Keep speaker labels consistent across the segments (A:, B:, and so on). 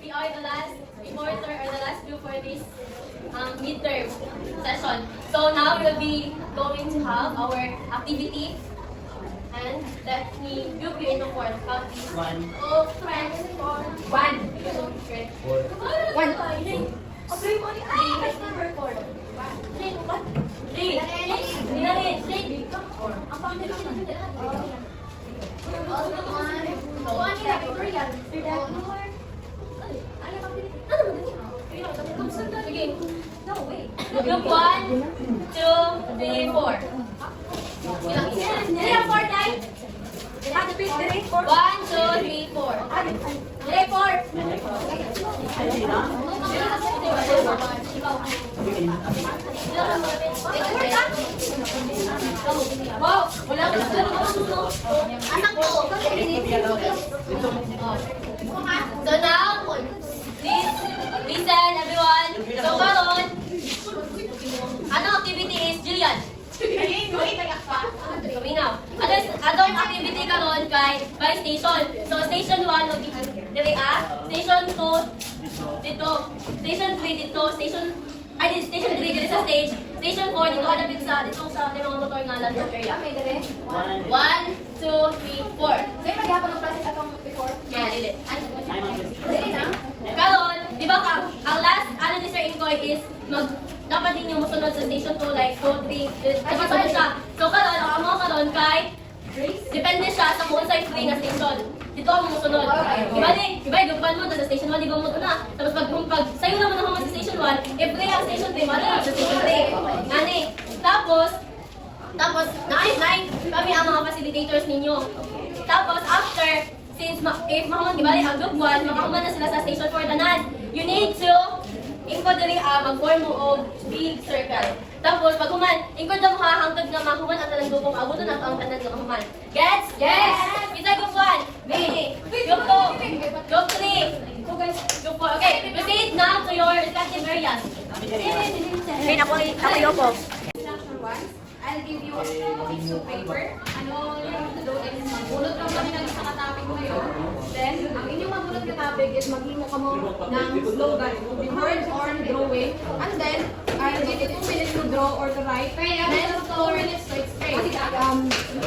A: we are the last reporter or the last group for this midterm session. So now we'll be going to have our activity. And let me group you into four. Count these.
B: One.
A: Oh, friends. One. Okay.
B: One.
A: Three. Number four. Three. Three. Three. Ang pangit lang natin. Group 1, 2, 3, 4. Ilang isa? 3 or 4 tayo? 1, 2, 3, 4. 3, 4. Wow! Wala ka sa anak ko! So now, please listen everyone. So karon, ano activity is Jillian? Kaminaw. Atong activity karon kay by station. So station 1 will be diri station 2 dito, station 3 dito, station 3 diri sa stage. Station 4 dito hadapit sa dito sa mga motor nga lang sa area. 1, 2, 3, 4.
C: May maghapon ng process atong before.
A: Yeah, dili.
C: Dili na?
A: Karon, di ba ang last ano ni Sir Inkoy is dapat ninyo musunod sa station 2 like 2, 3, dapat sunod siya. So karon, ang amo karon kay depende siya sa kung saan free nga station. Dito ang musunod. Iba gagawin mo sa station 1, di ba mo na. Tapos pag sayo naman ako sa station 1, if free ang station 3, wala sa station 3. Ngani. Tapos nine kami ang mga facilitators ninyo. Tapos after since if mahuman gibali ang group 1, makahuman na sila sa station 4 tanan. You need to ingkod diri mag-form mo og big circle. Tapos pag human, ingkod na mo hangtod nga mahuman ang tanang grupong abuton ang tanan nga mahuman. Gets? Yes. Kita group 1. Group 2. Group 3. Group 4. Okay, proceed now to your respective areas.
B: Okay, ako po.
C: Instruction 1. I'll give you a piece of paper. Ano yung do is magbulot lang kami ng isang topic ngayon. Then, ang inyong magbulot na topic is maghimo ka mo ng slogan, words or drawing. And then, I'll give you 2 minutes to draw or to write. Then, 4 minutes to explain. We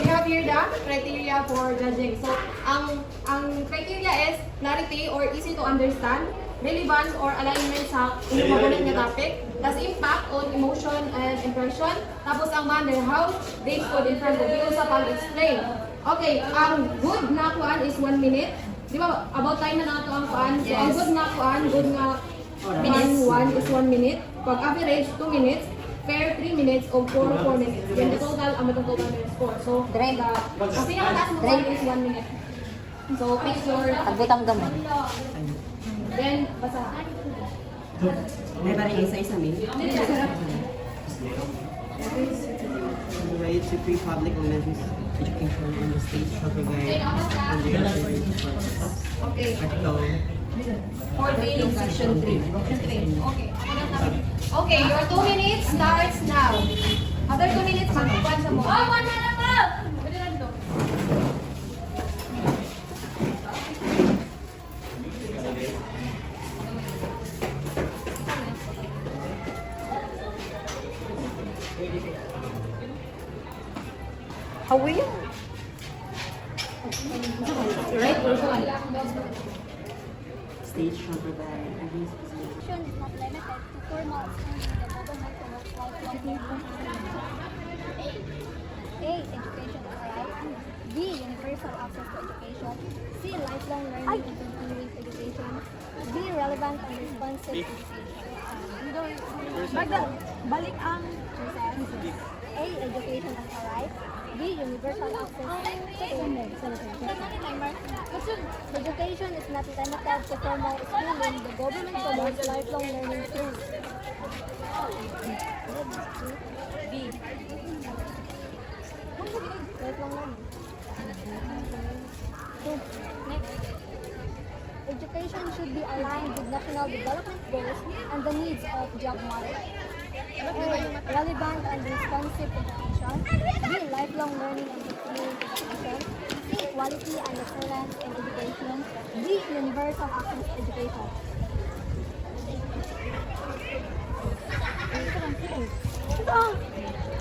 C: have here the criteria for judging. So, ang criteria is clarity or easy to understand, relevance or alignment sa inyong magulat na topic, tas impact on emotion and impression, tapos ang manner how they stood in front of you sa pag-explain. Okay, ang good na kuan is 1 minute. Di ba, about time na nato ang kuan. So, ang good na kuan, good nga kuan 1 is 1 minute. Pag average, 2 minutes. Fair, 3 minutes o 4 minutes. Then the total, ang matong total na score. So, ang pinakataas mo kuan is 1 minute. So, pick your...
B: Pagbutang gamay.
C: Then, basa.
D: May parang isa-isa min. Right to free public elementary education on the state shall provide undergraduate courses.
C: Okay.
D: Article
C: 14, section 3. Okay. Okay, your 2 minutes starts now. After 2 minutes, magpupuan sa mo. Oh, 1 minute po! Pwede lang ito.
B: Hawi yan.
C: Right? Or so,
D: state shall provide every specific
E: Education is not limited to formal schooling. The government promotes lifelong learning. A. Education is a right. B. Universal access to education. C. Lifelong learning and continuing education. D. Relevant and responsive education. Balik ang A. Education is a right. B. Universal access to education. Education is not limited to formal schooling. The government promotes lifelong learning too.
A: B.
E: Lifelong learning. Next. Education should be aligned with national development goals and the needs of job market. A. Relevant and responsive education. B. Lifelong learning and continuing education. C. Quality and excellence in education. D. universal access to education.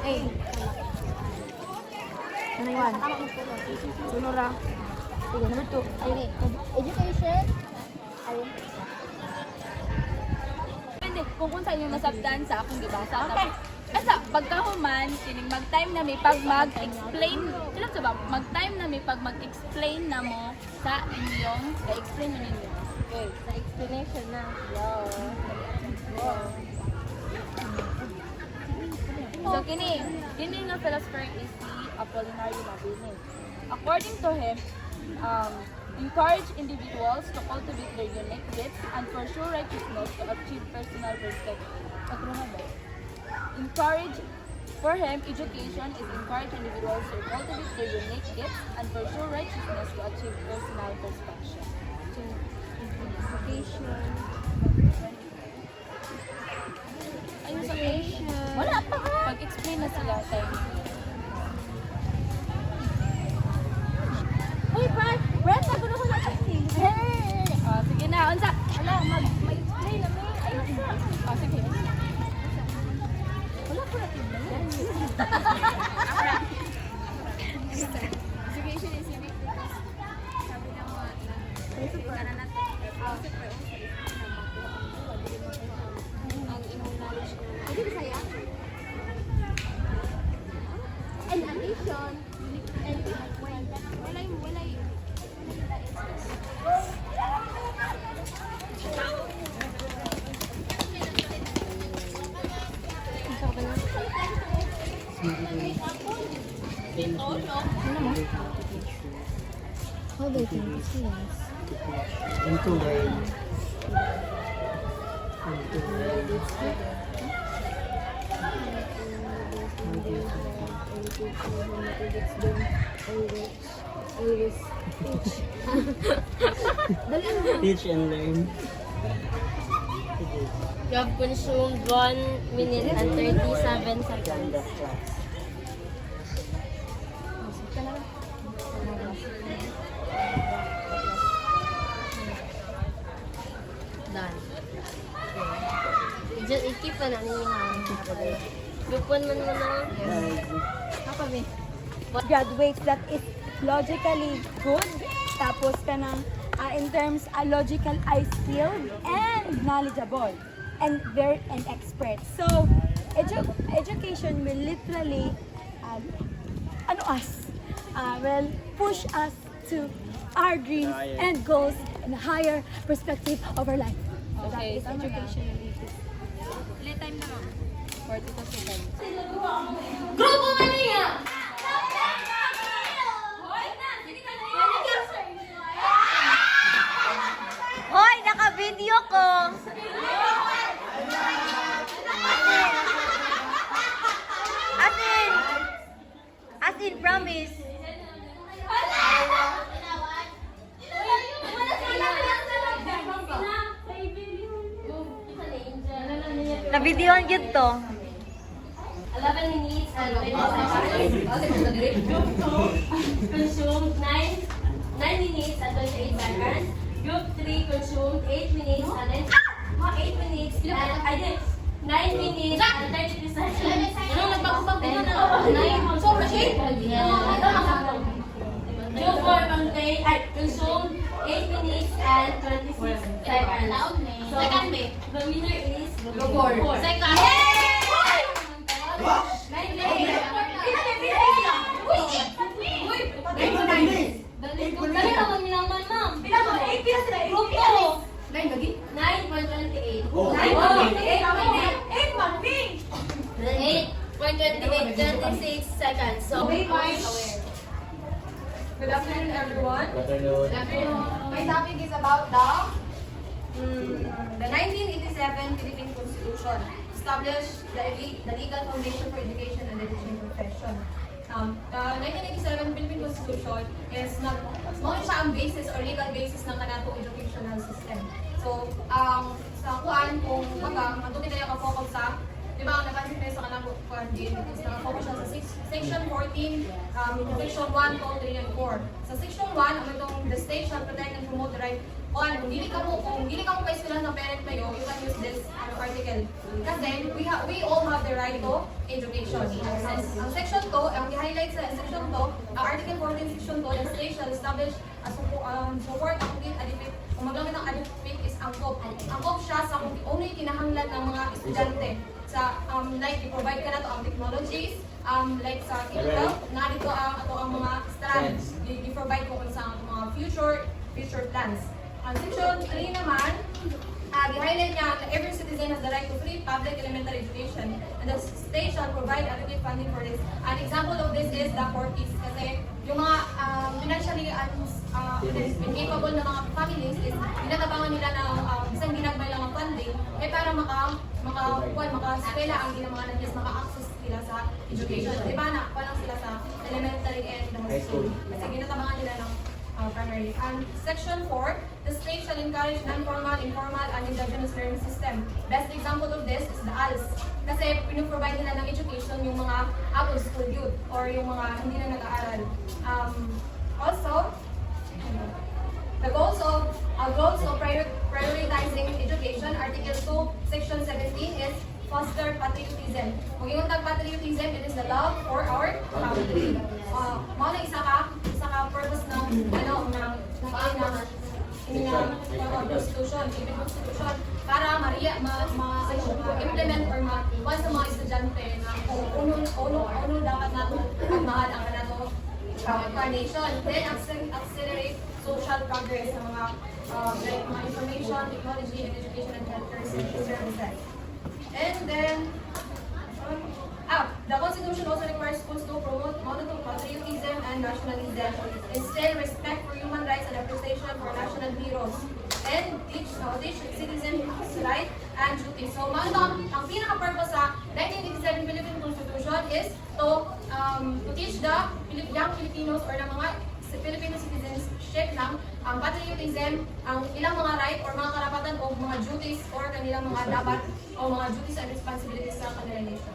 E: A.
B: Ano yan? Sunura. Sige, number 2.
E: Ayun education. Ayun.
C: Depende kung unsa yung nasabtan sa akong gibasa. Okay. Asa, pagkahuman, kining mag-time na may pag mag-explain, ilan sa ba? Mag-time na may pag mag-explain na mo sa inyong, explain na ninyo. Okay, sa explanation na. So, kini nga philosopher is si Apollinario Mabini. According to him, encourage individuals to cultivate their unique gifts and pursue righteousness to achieve personal perfection. For him, education is encourage individuals to cultivate their unique gifts and pursue righteousness to achieve personal perfection.
E: Education.
C: Ayun sa wala pa ha! Pag-explain na sila tayo.
E: Uy, Brad, sabi na ko sa acting.
C: Hey! Sige na, unsa? Wala, mag-explain na may. Ayun sa. Sige. Wala ko na tingnan. Sige, sige. Sabi na mo, para natin. Ang imong knowledge ko.
E: Hindi ba saya? And ambition. And walay. How do you think this is?
D: And to learn. And to learn. Teach and learn.
A: You have consumed 1 minute and 37 seconds. Done. Just i-keep na natin yung hangin. Lupon man mo na.
B: Graduates that is logically good. Tapos ka ng, in terms, logical eye skilled and knowledgeable. And very and expert. So, education will literally, will push us to our dreams and goals and a higher perspective of our life. So that
C: Okay,
B: is
C: tama
B: education.
C: Late time na, ma'am. 42 seconds.
A: Grupo man niya!
B: Hoy, naka-video ko! As in, promise. Na-videoan yun to.
A: 11 minutes and 27 seconds. Consumed 9 minutes and 28 seconds. Group 3 consumed 8 minutes and 8 minutes and 9 minutes and 33 seconds. Ano nagpapapag na na? 9 sobra 8. Group 4 consumed 8 minutes and 26 seconds. So, the winner is Group 4. Second. Dali naman nilaman, ma'am. 8.28 seconds. So,
C: Good afternoon, everyone.
D: Afternoon.
C: My topic is about the 1987 Philippine Constitution established the legal foundation for education and the teaching profession. The 1987 Philippine Constitution is mo siya ang basis or legal basis ng kanatong educational system. So, sa kuan kung matuti tayo ka-focus sa, di ba, ang napansin tayo sa kanang kuan din is naka-focus siya sa section 14, section 1, 2, 3, and 4. Sa section 1, ang itong the state shall protect and promote the right kung dili ka mo pa-eskwelahan ng parent kayo, you can use this article. Kasi we all have the right to education. Ang section 2, ang i-highlight sa section 2, ang article 14 section 2, legislation established as support ang kung adipit. Kung magamit ng adipit is angkop. Angkop siya sa kung only kinahanglan ng mga estudyante. Sa like i-provide ka na to ang technologies, like sa K-12, na dito ang mga strands, i-provide ko sa mga future plans. Ang section 3 naman, i-highlight niya na every citizen has the right to free public elementary education and the state shall provide adequate funding for this. An example of this is the Fortis kasi yung mga financially incapable na mga families is pinatabangan nila ng isang ginagmay lang ang funding para maka-eskwela ang ginamanan is maka-access sila sa education. Diba na, walang sila sa elementary and high school. Kasi ginatabangan nila ng primary. And section 4, the state shall encourage non-formal, informal, and indigenous learning system. Best example of this is the ALS. Kasi pinuprovide nila ng education yung mga out of school youth or yung mga hindi na nag-aaral. Also, the goals of prioritizing education, Article 2, Section 17 is foster patriotism. Kung yung patriotism, it is the love for our country. Mga na isa ka purpose ng constitution, para ma-implement or ma-iwan sa mga estudyante na uno dapat nato pagmahal ang kanato nation. Then accelerate social progress sa mga information, technology, and education and healthcare services. And then, the Constitution also requires schools to promote monotone patriotism and nationalism, instill respect for human rights and appreciation for national heroes, and teach citizens rights and duties. So, ang pinaka-purpose sa 1987 Philippine Constitution is to teach the young Filipinos or ng mga Filipino citizenship ng patriotism, ang ilang mga right or mga karapatan o mga duties or kanilang mga dapat o mga duties and responsibilities sa kanilang nation.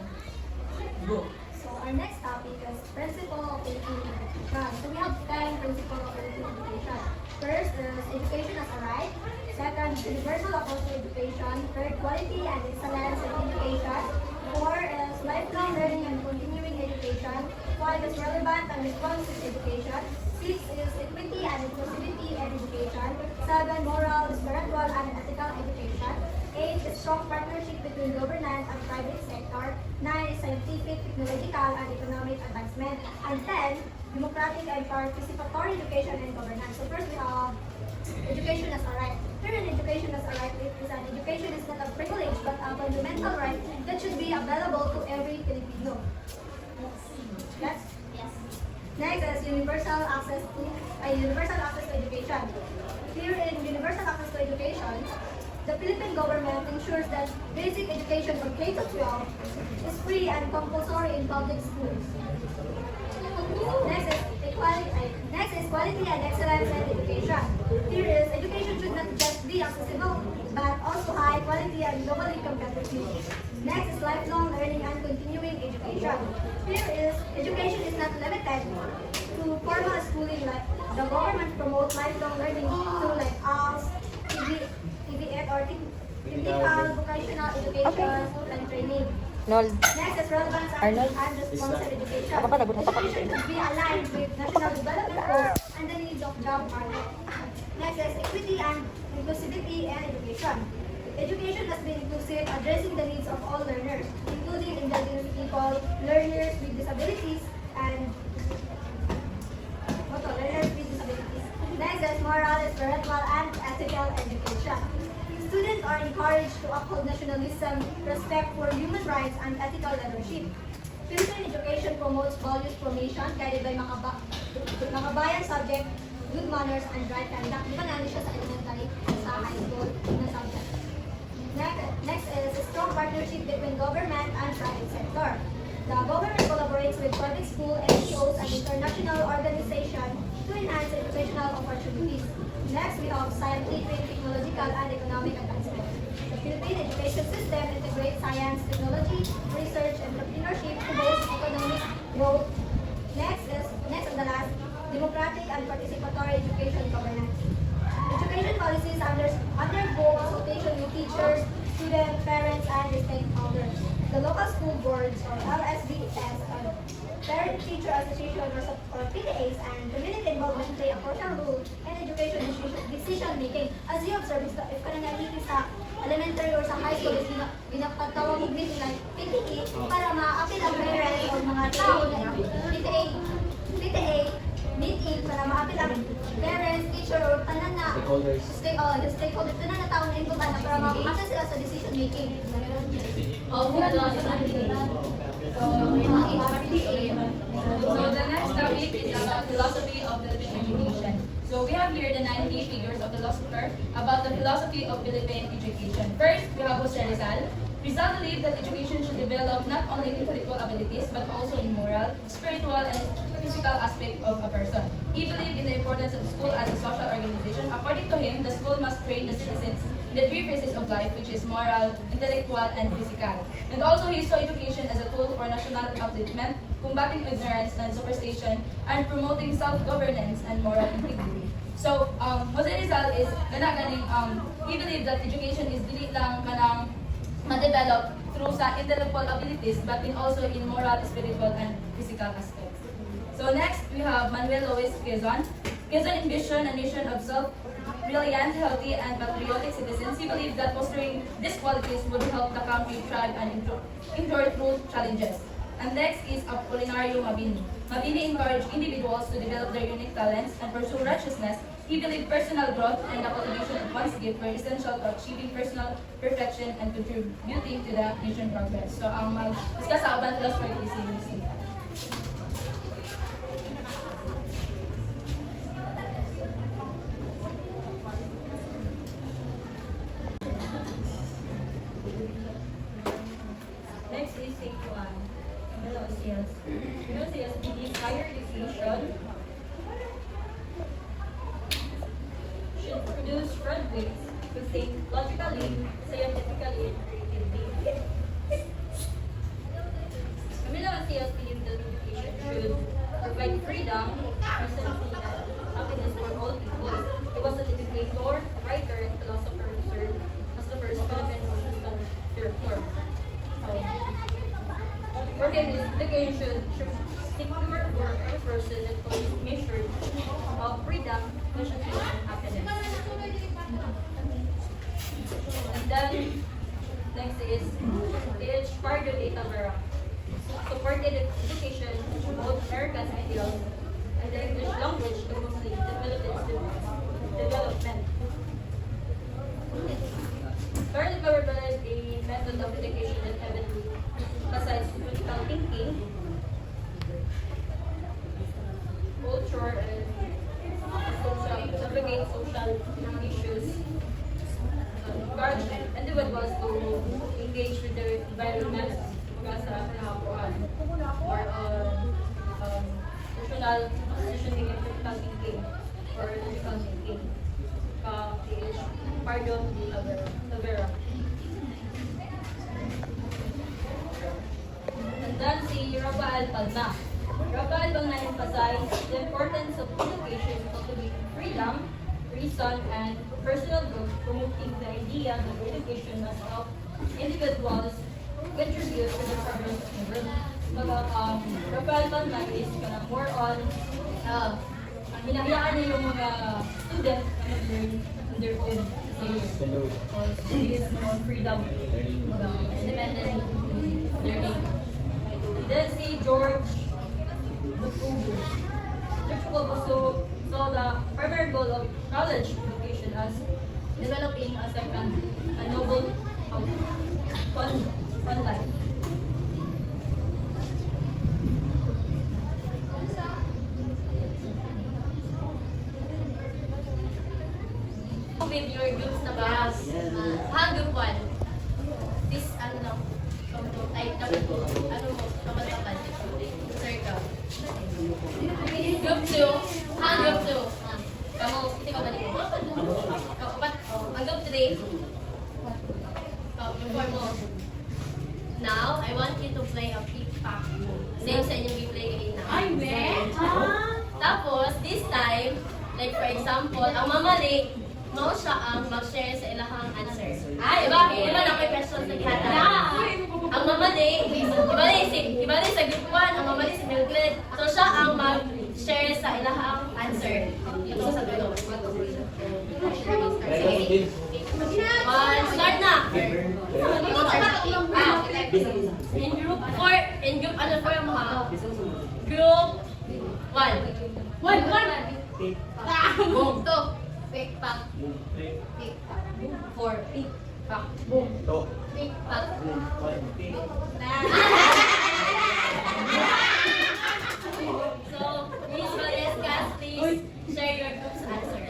E: So our next topic is principle of Philippine education. So we have 10 principles of Philippine education. First is education as a right. Second, universal approach to education. Third, quality and excellence in education. 4 is lifelong learning and continuing education. 5 is relevant and responsive education. 6 is equity and inclusivity in education. 7, moral, spiritual, and ethical education. 8 is strong partnership between government and private sector. 9 is scientific, technological, and economic advancement. And 10, democratic and participatory education and governance. So first we have education as a right. Here in education as a right, it is an education is not a privilege but a fundamental right that should be available to every Filipino. Yes? Yes. Next is universal access to education. Here in universal access to education, the Philippine government ensures that basic education from K to 12 is free and compulsory in public schools. Next is quality and excellence in education. Here is education should not just be accessible but also high quality and globally competitive. Next is lifelong learning and continuing education. Here is education is not limited to formal schooling. Like the government promotes lifelong learning through like ALS, TVET or technical vocational education and training.
B: Nold.
E: Next is relevance
B: Arnold?
E: and responsive education.
B: Ako pa, nabot na pa
E: Education should be aligned with national development goals and the needs of job market. Next is equity and inclusivity in education. Education must be inclusive, addressing the needs of all learners, including indigenous people, learners with disabilities, and learners with disabilities. Next is moral, spiritual, and ethical education. Students are encouraged to uphold nationalism, respect for human rights, and ethical leadership. Philippine education promotes values formation guided by makabayan subject, good manners, and right conduct. Di ba nani siya sa elementary, sa high school, na subject? Next is a strong partnership between government and private sector. The government collaborates with public school, NGOs, and international organizations to enhance educational opportunities. Next, we have scientific, technological, and economic advancement. The Philippine education system integrates science, technology, research, and entrepreneurship to boost economic growth. Next and the last, democratic and participatory education governance. Education policies undergo consultation with teachers, students, parents, and the stakeholders. The local school boards or LSBS, parent-teacher association or PTAs, and community involvement play a crucial role in education decision making. As you observe, if ka nangyayari sa elementary or sa high school, is pinapagtawag mo meeting like PTA para ma-appeal ang parents o mga tao na PTA meeting para ma-appeal ang parents, teacher, or tanan na the stakeholders, tanan na tao na involved na para ma-access sila sa decision making.
A: So the next topic is about philosophy of Philippine education. So we have here the 9 key figures of the philosopher about the philosophy of Philippine education. First, we have Jose Rizal. Rizal believed that education should develop not only intellectual abilities but also in moral, spiritual, and physical aspect of a person. He believed in the importance of school as a social organization. According to him, the school must train the citizens in the 3 phases of life, which is moral, intellectual, and physical. And also, he saw education as a tool for national upliftment, combating ignorance and superstition, and promoting self-governance and moral integrity. So, Jose Rizal is he believed that education is dili lang kanang ma-develop through sa intellectual abilities, but also in moral, spiritual, and physical aspects. So next, we have Manuel Luis Quezon. Quezon envisioned a nation of self-reliant, healthy, and patriotic citizens. He believed that fostering these qualities would help the country thrive and endure through challenges. And next is Apolinario Mabini. Mabini encouraged individuals to develop their unique talents and pursue righteousness. He believed personal growth and the cultivation of one's gift were essential to achieving personal perfection and contributing to the nation progress. So, ang mag-discuss sa urban philosopher is si Lucy. Next is Juan Melosias. Melosias believes higher education should produce graduates who think logically, scientifically, and creatively. Camilo Macias believes that education should provide freedom, decency, and happiness for all people. He was an educator, writer, and philosopher who served as the first Philippine system to reform. For him, education should secure for every person that was measured of freedom, efficiency, and happiness. And then, next is H. Pardo de Tavera. Supported education to both American ideals and the English language to mostly the Philippines development. Carl Weber believed a method of education that heavily besides critical thinking, culture, and navigate social issues. Encourage individuals to engage with the environment sa kahapuan or social decisioning and critical thinking or logical thinking. PH Pardo de Tavera. And then si Rafael Palma. Rafael Palma emphasized the importance of education cultivating freedom, reason, and personal growth, promoting the idea that education must help individuals contribute to the progress of the world. Rafael Palma is more on hinahayaan niya yung mga students na mag-learn on their own. Based on freedom, independent learning. Then si George Bukubo. George Bukubo saw the primary goal of college education as developing a noble fun life. With your groups na ba? Group 1. This, kapag circle. Group 2. Group 2. Kamu, hindi ka ba dito? Ang group 3. Group 4 mo. Now, I want you to play a pick-pack. Same sa inyong i-play kanina. Ay, Tapos, this time, like for example, ang mamali, mo siya ang mag-share sa ilahang answer. Diba na may questions na gihata? Ang mamali, iba din sa group 1, ang mamali sa middle grade. So siya ang mag-share sa ilahang answer. Ito sa dulo. Start na! In group ano po yung mga? Group 1.
C: Boom. To. Pick pack. Pick pack. 4. Pick pack. Boom. Pick pack.
A: So, Miss Valescas, please share your group's answer.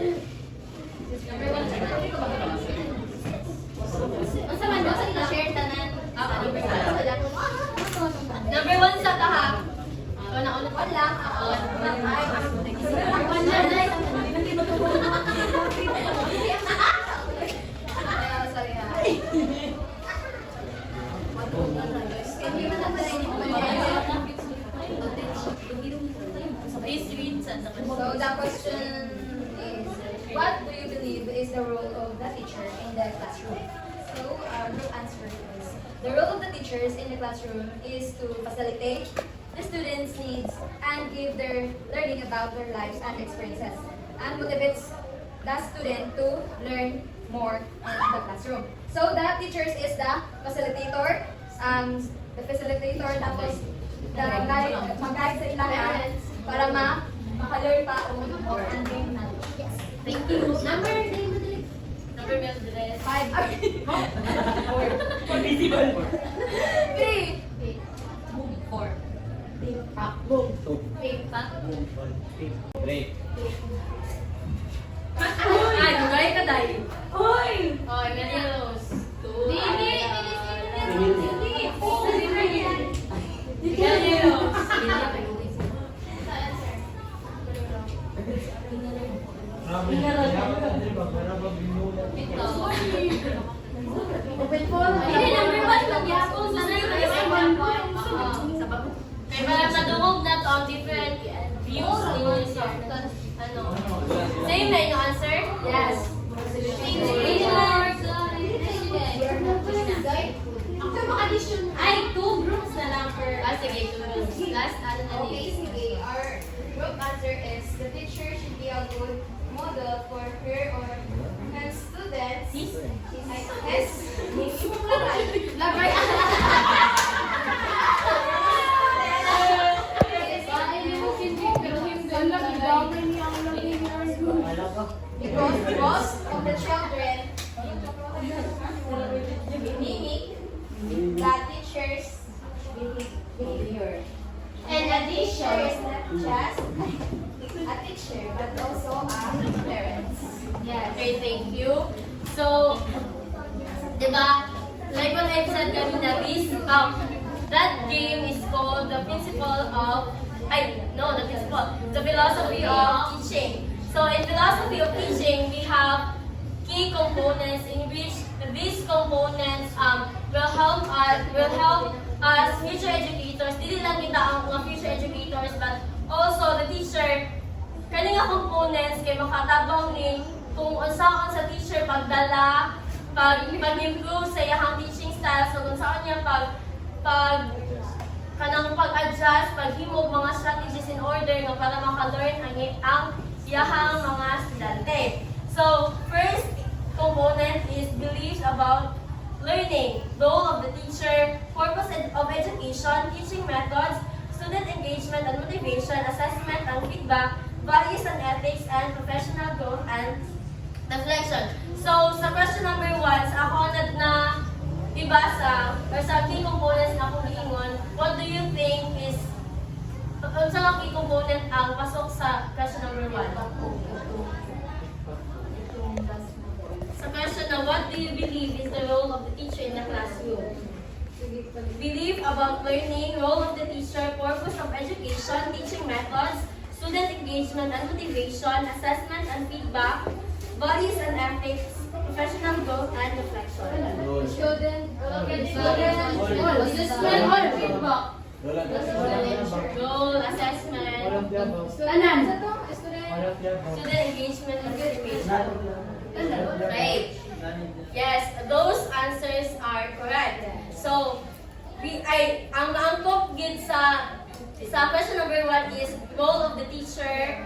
C: Unsa man daw sa ila-share tanan?
A: Number 1 sa taha. Una-una pa lang.
C: Sorry ha.
A: Please read sa
C: So the question is, what do you believe is the role of the teacher in the classroom? So the answer is, the role of the teachers in the classroom is to facilitate the students' needs and give their learning about their lives and experiences, and motivates the student to learn more in the classroom. So the teachers is the facilitator, tapos the guide, mag-guide sa ilahan para maka-learn pa more and gain knowledge. Yes.
A: Thank you. Number Miss Valescas.
C: 5. 3. 4. Pak. Boom. Pak.
A: Ay, gulay ka dahil. Oy, Emilios.
C: Open phone.
A: Number 1 lang yapon. Kaya para madungog na to ang different views ninyo sa same na yung answer?
C: Yes.
A: Ay, 2 groups na lang per. Sige, 2 groups. Last, ano na
C: Okay,
A: din?
C: sige. Our group answer is, the teacher should be a good model for her or her students. His? Because most of the children mimic the teacher's behavior. And a teacher is not just a teacher, but also a parent. Yes.
A: Okay, thank you. So, diba, like what I've said kanina, that game is called the philosophy of teaching. So, in philosophy of teaching, we have key components in which these components will help us future educators. Dili lang kita ang mga future educators, but also the teacher. Kani nga components kay makatabang ning kung unsaon sa teacher pagdala, pag-improve sa iyang teaching style, so kung saan niya kanang pag-adjust, paghimog mga strategies in order nga para maka-learn ang iyahang mga estudyante. So, first component is beliefs about learning, role of the teacher, purpose of education, teaching methods, student engagement and motivation, assessment and feedback, values and ethics, and professional growth and reflection. So, sa question number 1, sa ako na ibasa, or sa key components na akong giingon, what do you think is, sa key component ang pasok sa question number 1? Sa question na, what do you believe is the role of the teacher in the classroom? Belief about learning, role of the teacher, purpose of education, teaching methods, student engagement and motivation, assessment and feedback, values and ethics, professional growth and reflection. Goal, assessment, student engagement and motivation. Right. Yes, those answers are correct. So, ang naangkop gid sa question number 1 is role of the teacher,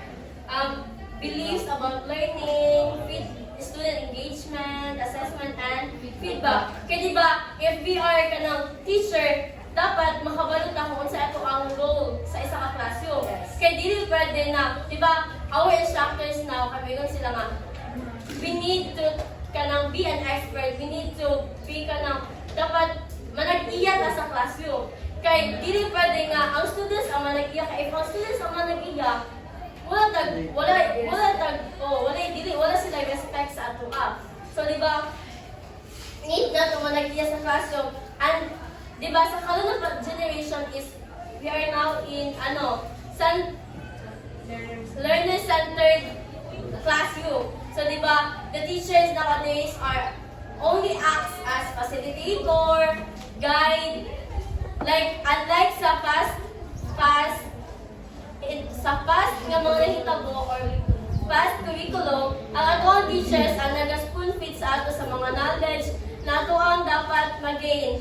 A: beliefs about learning, student engagement, assessment, and feedback. Kaya diba, if we are kanang teacher, dapat makabalot na kung sa ito ang role sa isa ka classroom. Kaya dili pwede na, diba, our instructors now, kabigon sila nga, we need to kanang be an expert, we need to be kanang, dapat manag-iya ta sa classroom. Kaya dili pwede nga, ang students ang manag-iya, kaya if ang students ang manag-iya, wala sila respect sa ato up. So, di ba, need na ito manag-iya sa classroom. And, di ba, sa kalunod generation is, we are now in, learner-centered classroom. So, di ba, the teachers nowadays are only acts as facilitator, guide, like, unlike sa past nga mga nahitabo or past curriculum, ang atong teachers ang nag-spoon feed sa ato sa mga knowledge na ato ang dapat mag-gain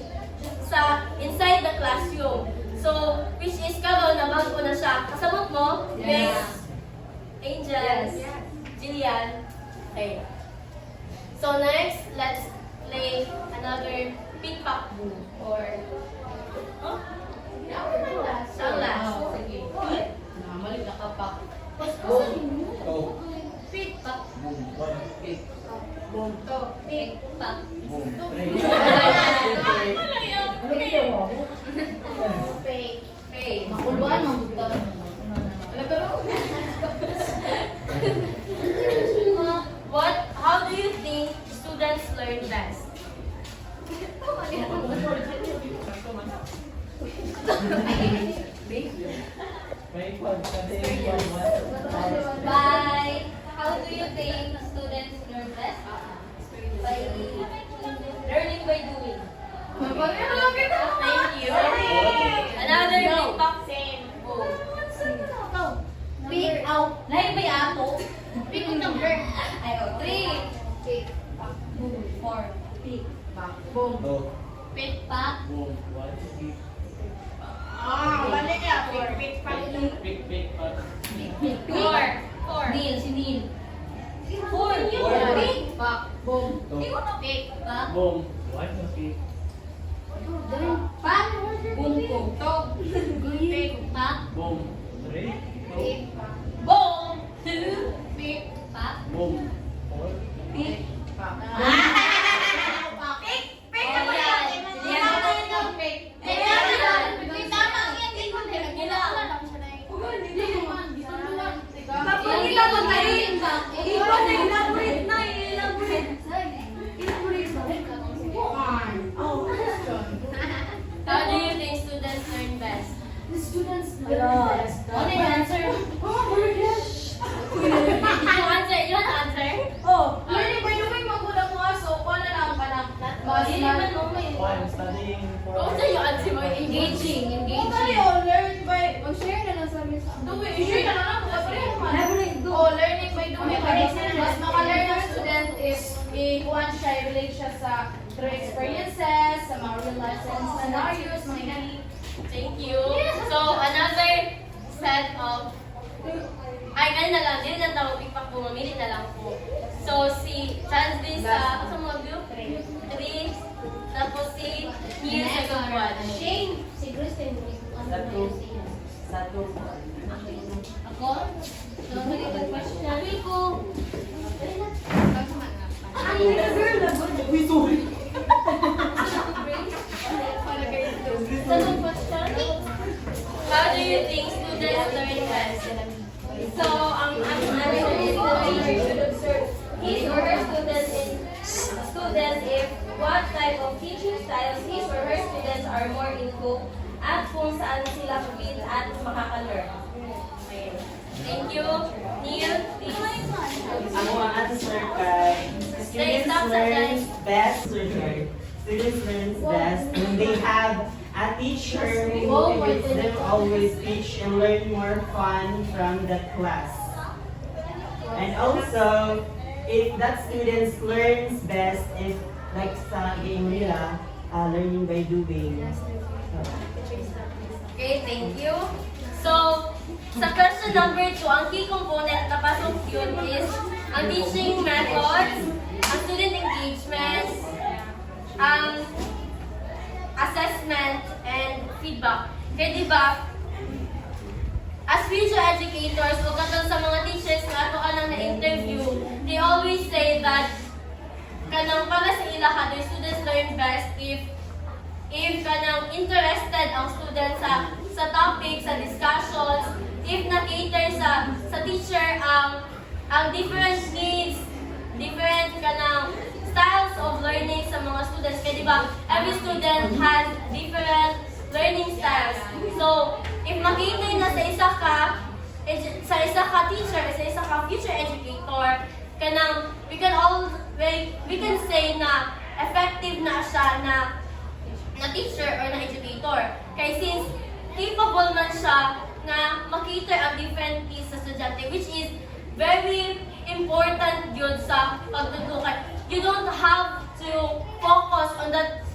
A: sa inside the classroom. So, which is karon na bago na siya. Kasabot mo? Yes. Angel. Jillian. Okay. So next, let's play another pick pack boom or Ang last. Sige. Namalik na kapak. Pick pack. Pick. Boom. To. Pick pack. Boom. Fake. Fake. Makuluan mo. How do you think students learn best? Bye. How do you think students learn best? By learning by doing. Thank you. Another big box. Same. Pick out. Lain ba yung ako? Pick yung number. Ayaw. 3. Pick. Boom. 4. Pick. Back. Boom. Pick. Back.
F: Boom. One. Pick.
C: Balik niya. Pick.
F: Pick. Pick.
A: 4. Neil. Si Neil. 4. Pick. Back. Boom. Pick. Back.
F: Boom. One. Pick.
A: Back. Boom. Boom. Tog. Pick. Back.
F: Boom. Three.
A: Pick. Boom. 2. Pick. Back.
F: Boom. Four.
A: Pick. Back. Pick. Pick. How do you think students learn best? The students learn best. What is the answer? You want to answer?
C: Learning by doing magulang mo, so wala lang ka ng
F: One. Studying for.
A: What do you answer mo? Engaging.
C: learn by, mag-share na lang sa amin sa doing. Share na lang ako, learning by doing. Mas maka-learn ng student is i-kuhan siya, i-relate siya sa through experiences, sa mga real life scenarios, mga inani.
A: Thank you. So, another set of... Ay, ganun na lang. Hindi na tawag pick-pack po. Mamili na lang po. So, si Chance din sa... Ano mga view? 3. Tapos si Neil sa second one.
E: Shane. Si Kristen.
F: Satu.
A: Ako? So, magiging question. Sabi ko.
F: Uy, sorry.
A: Second question. How do you think students learn best? So, ang answer is the teacher should observe his or her students if what type of teaching styles his or her students are more into at kung saan sila fit at makaka-learn. Okay. Thank you. Neil, please.
D: Ako ang answer kay students learn best. Students learn best when they have a teacher who motivates them always teach and learn more fun from the class. And also, if that student learns best if like sa game nila, learning by doing.
A: Okay, thank you. So, sa question number 2, ang key component na pasok yun is ang teaching methods, ang student engagement, assessment, and feedback. Kaya diba, as future educators o katong sa mga teachers na ako anang na-interview, they always say that kanang para sa ilaha, the students learn best if kanang interested ang student sa topic, sa discussions, if na-cater sa teacher ang different needs, different kanang styles of learning sa mga students. Kaya diba, every student has different learning styles. So, if makita na sa isa ka teacher, sa isa ka future educator, kanang we can say na effective na siya na teacher or na educator. Kaya since capable man siya na makita ang different needs sa estudyante, which is very important yun sa pagtutukan. You don't have to focus on that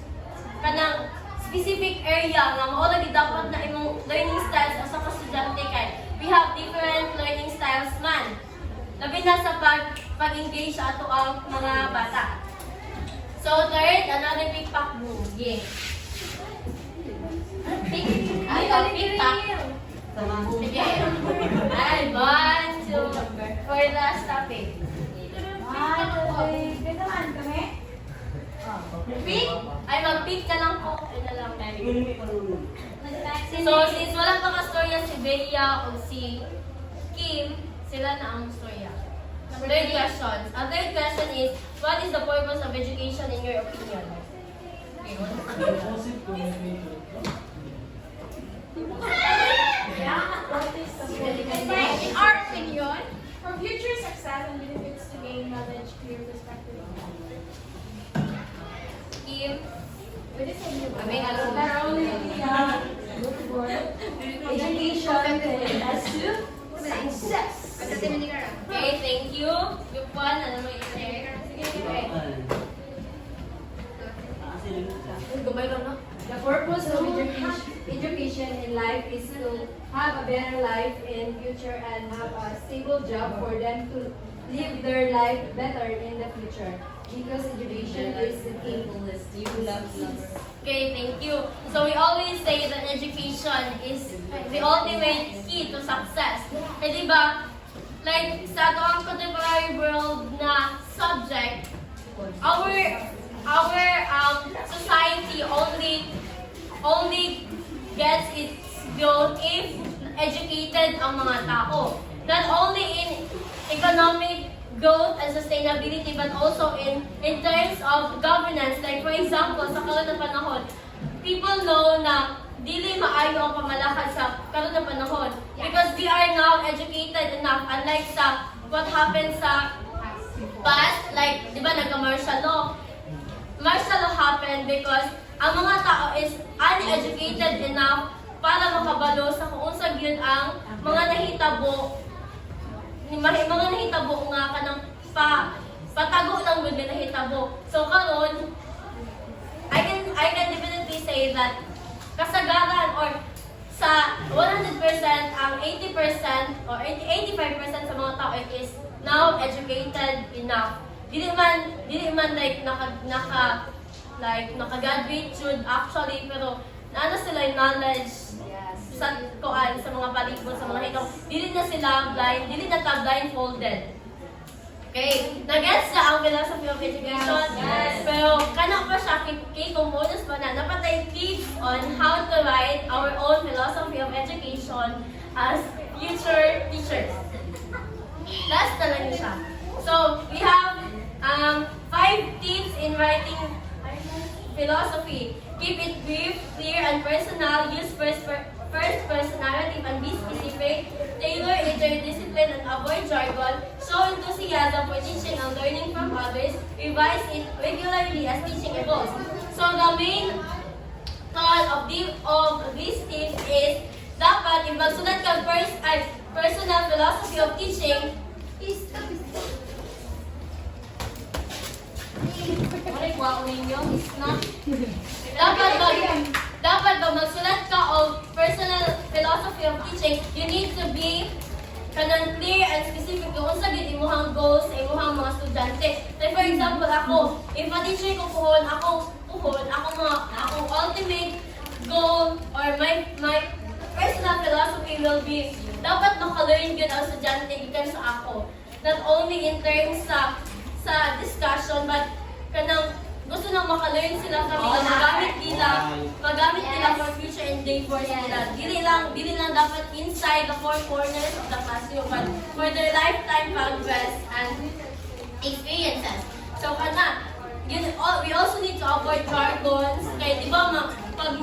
A: kanang specific area nga mao lagi dapat na imong learning styles sa estudyante kay we have different learning styles man. Labi na sa pag-engage sa ato ang mga bata. So third, another pick pack move. Yeah. Pick pack. Sige. And 1, 2, for the last topic. Pick? Ay, mag-pick ka lang po. Ay na lang. So, since walang pakastorya si Bea o si Kim, sila na ang storya. Third question. Ang third question is, what is the purpose of education in your opinion? Okay, what is the
C: In our opinion, for future success and benefits to gain knowledge, clear perspective.
A: Kim?
C: May alam
B: Education as to
C: success.
A: Okay, thank you. Group 1, ano mo i-share? Sige, sige. Gabay lang na.
G: The purpose of education in life is to have a better life in future and have a stable job for them to live their life better in the future. Because education is the key.
A: Okay, thank you. So we always say that education is the ultimate key to success. Eh, di ba? Like, sa ato ang contemporary world na subject, our society only gets its growth if educated ang mga tao. Not only in economic growth and sustainability, but also in terms of governance. Like for example, sa karon na panahon, people know na dili maayo ang pamalakad sa karon na panahon because we are now educated enough, unlike sa what happened sa past, like di ba nagka-martial law. Martial law happened because ang mga tao is uneducated enough para makabalo sa kung unsa gyud ang mga nahitabo nga kanang patago lang gud nga nahitabo. So karon I can definitely say that kasagaran or sa 100% ang 80% or 85% sa mga tao is now educated enough. Dili man like naka-graduate jud actually, pero naano sila yung knowledge sa kuan sa mga palibot sa mga hitong dili na sila blind, dili na ta blindfolded. Okay, nag-gets na ang philosophy of education. Yes. Pero kana pa siya kay components pa na napatay tips on how to write our own philosophy of education as future teachers. Last na lang siya. So, we have 5 tips in writing philosophy. Keep it brief, clear, and personal. Use first person narrative and be specific. Tailor interdiscipline and avoid jargon. Show enthusiasm for teaching and learning from others. Revise it regularly as teaching evolves. So the main thought of these tips is dapat magsulat ka personal philosophy of teaching. Maray wow ninyo, it's not. Dapat ba magsulat ka of personal philosophy of teaching, you need to be kanang clear and specific kung unsa gid imong goals sa imong mga estudyante. Like for example, ako, if a teacher ko puhon, akong ultimate goal or my personal philosophy will be dapat maka-learn gyud ang estudyante gikan sa ako. Not only in terms sa discussion but kanang gusto nang maka-learn sila kami na magamit nila for future endeavors nila. Dili lang dapat inside the four corners of the classroom but for their lifetime progress and experiences. So we also need to avoid jargons. Kaya di ba pag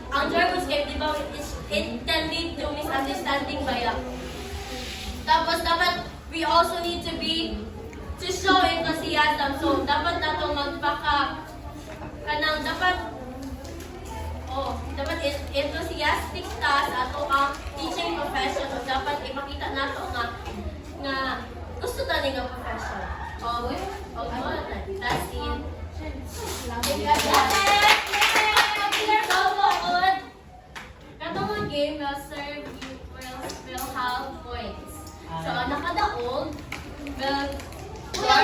A: ang jargons kaya di ba it can lead to misunderstanding by tapos dapat we also need to show enthusiasm. So, dapat nato dapat enthusiastic ta sa ato ang teaching profession. So, dapat ipakita nato nga gusto ta ni nga profession. That's it. Katong game will serve you will have points. So, nakadaog will ang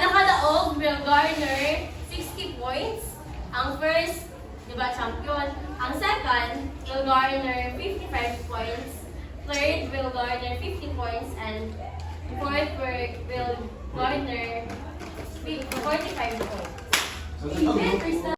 A: nakadaog will garner 60 points. Ang first, di ba, champion. Ang second will garner 55 points. Third will garner 50 points. And fourth will garner 45 points.